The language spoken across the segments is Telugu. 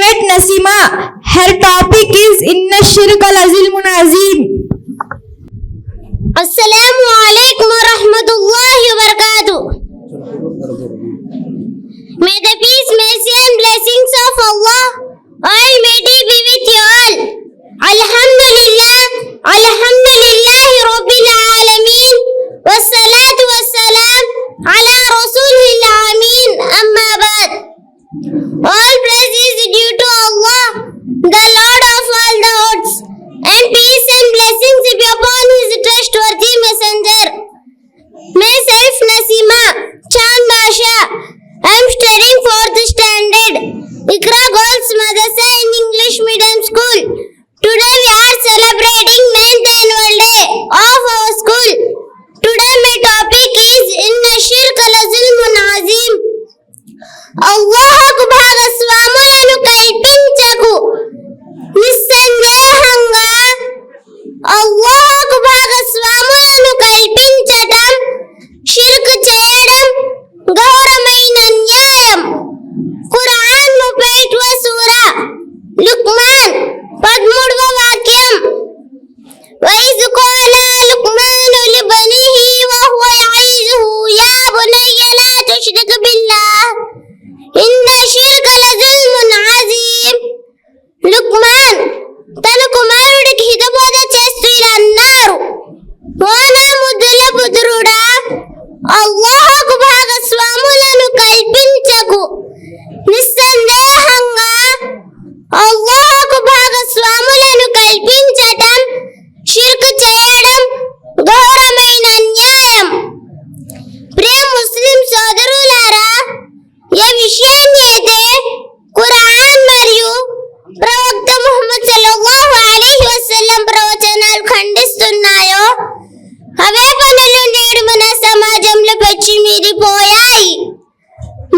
met Nasima. Her topic is Inna Shirk al-Azilmun Azim. Assalamu alaikum wa rahmatullahi wa barakatuh. May the peace, mercy and blessings of Allah Almighty be with you all. Alhamdulillah, Alhamdulillahi Rabbil Alameen. Wassalatu wassalam ala Rasulil Ameen. Amma ba'd. All praise is due to Allah, the Lord of all the worlds, and peace and blessings be upon His trustworthy messenger. Myself Nasima Chand Basha. I am studying 4th standard, Iqra Girls Madrasa in English Medium School. Today we are celebrating 9th annual day of our school. Today my topic is Inna Shirk al-Azilmun Azim. Allahu భాగస్వాములను కల్పించకు. నిస్సందేహంగా అల్లాహుకు భాగస్వాములను కల్పించటం, షిర్క్ చేయడం ఘోరమైన న్యాయం. ఖురాన్ 31వ సూర లుక్మాన్ 13వ వాక్యం. వైజ్ ఖాలా లుక్మాను లిబనిహి వహువ యఇజుహు యా బునయ్య లా తుష్రిక్ బిల్లాహ్ ఇన్న షిర్క లజుల్మున్ అజీమ్. లుక్మాన్ తన కుమారుడికి హితబోధ చేస్తూ ఇలా అన్నారు: ఓ నా ముద్దుల పుత్రుడా, అల్లాహుకు భాగస్వాములను కల్పించకు. నిస్సందేహంగా అల్లాహుకు భాగస్వాములను కల్పించటం, షిర్క్ చేయడం ఘోరమైన న్యాయం. ప్రియ ముస్లిం సోదరులారా, ఏ విషయాన్ని అయితే ఖురాన్ మరియు ప్రవక్త ముహమ్మద్ సల్లల్లాహు అలైహి వసల్లం ప్రవచనాలు ఖండిస్తున్నాయో అవే పనులు నేడు మన సమాజంలో పెచ్చిమీరిపోయాయి.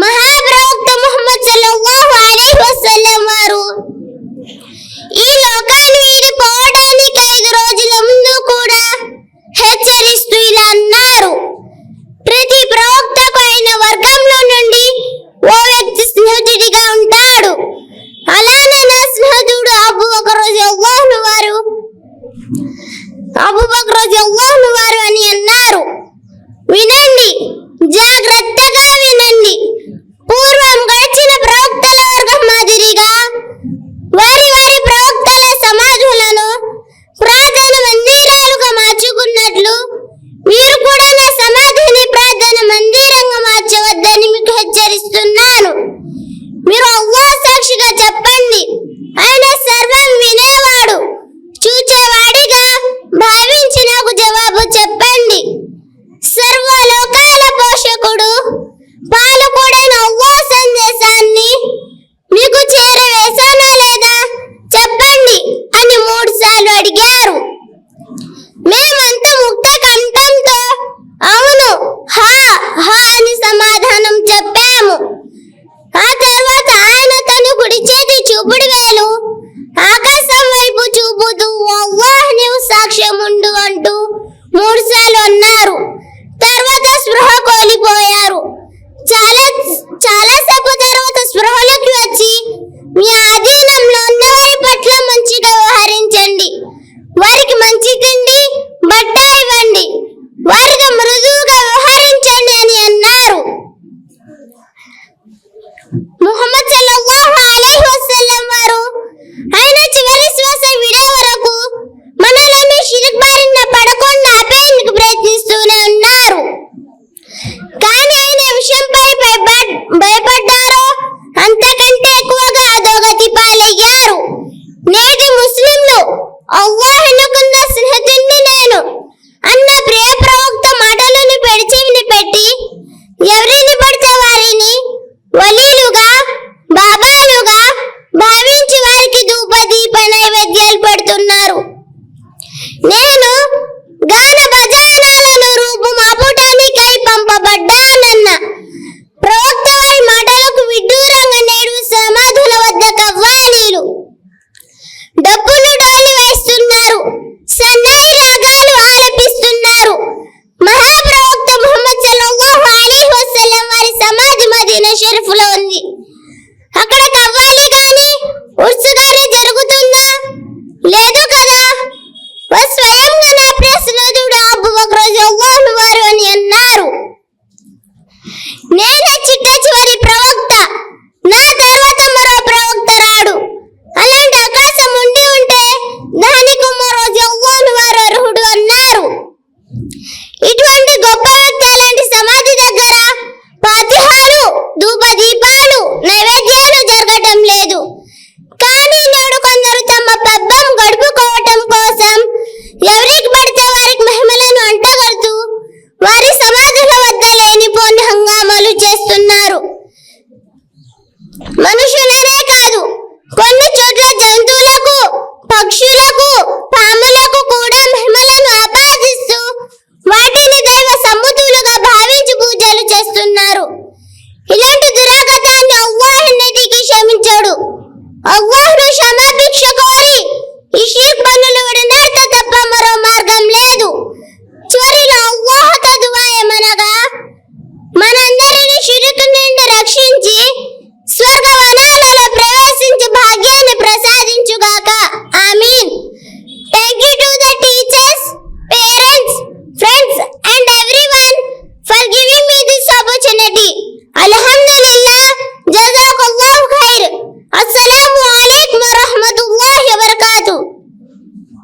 మహాప్రవక్త ముహమ్మద్ సల్లల్లాహు అలైహి వసల్లం వారు ఈ లోకాన్ని వీడిపోవడానికి 5 రోజుల ముందు కూడా హెచ్చరిస్తూ ఇలా అన్నారు: ప్రతి ప్రవక్తకు ఆయన వర్గంలో నుండి ఓ వ్యక్తి స్నేహితుడిగా ఉంటాడు. అలానే నా స్నేహితుడు అబూబకర్ రజియల్లాహు వారు అని అన్నారు. వినండి, జాగ్రత్తగా వినండి. పూర్వం గడిచిన ప్రవక్తల వర్గం మాదిరిగా వారి వారి ప్రవక్తల సమాధులను ప్రార్థన మందిరాలుగా మార్చుకున్నట్లు మీరు కూడా నా సమాధిని ప్రార్థన మందిరంగా మార్చవద్దని మీకు హెచ్చరిస్తున్నాను. మీరు అల్లాహ్ సాక్షిగా చెప్పండి, ఆయన సర్వం వినేవాడు, చూచేవాడిగా భావించి నాకు జవాబు చెప్పండి. సర్వలోకాల పోషకుడు, పాలకుడైన అల్లాహ్ సందేశాన్ని మీకు చేరవేశానా లేదా చెప్పండి అని 3 సార్లు అడిగారు. మేమంతా ముక్త కంఠంతో అవును, హా హా అని సమాధానం చెప్పాము. ఆ తర్వాత ఆయన తన కుడి చేతి చూపుడు వేలు ఆకాశం వైపు చూపుతూ అల్లాహ్ నీవు సాక్ష్యం ఉండు అంటూ 3 సార్లు అన్నారు. తర్వాత స్పృహ కోల్పోయారు. చాలాసేపు తర్వాత స్పృహలోకి వచ్చి మీ ఆధీన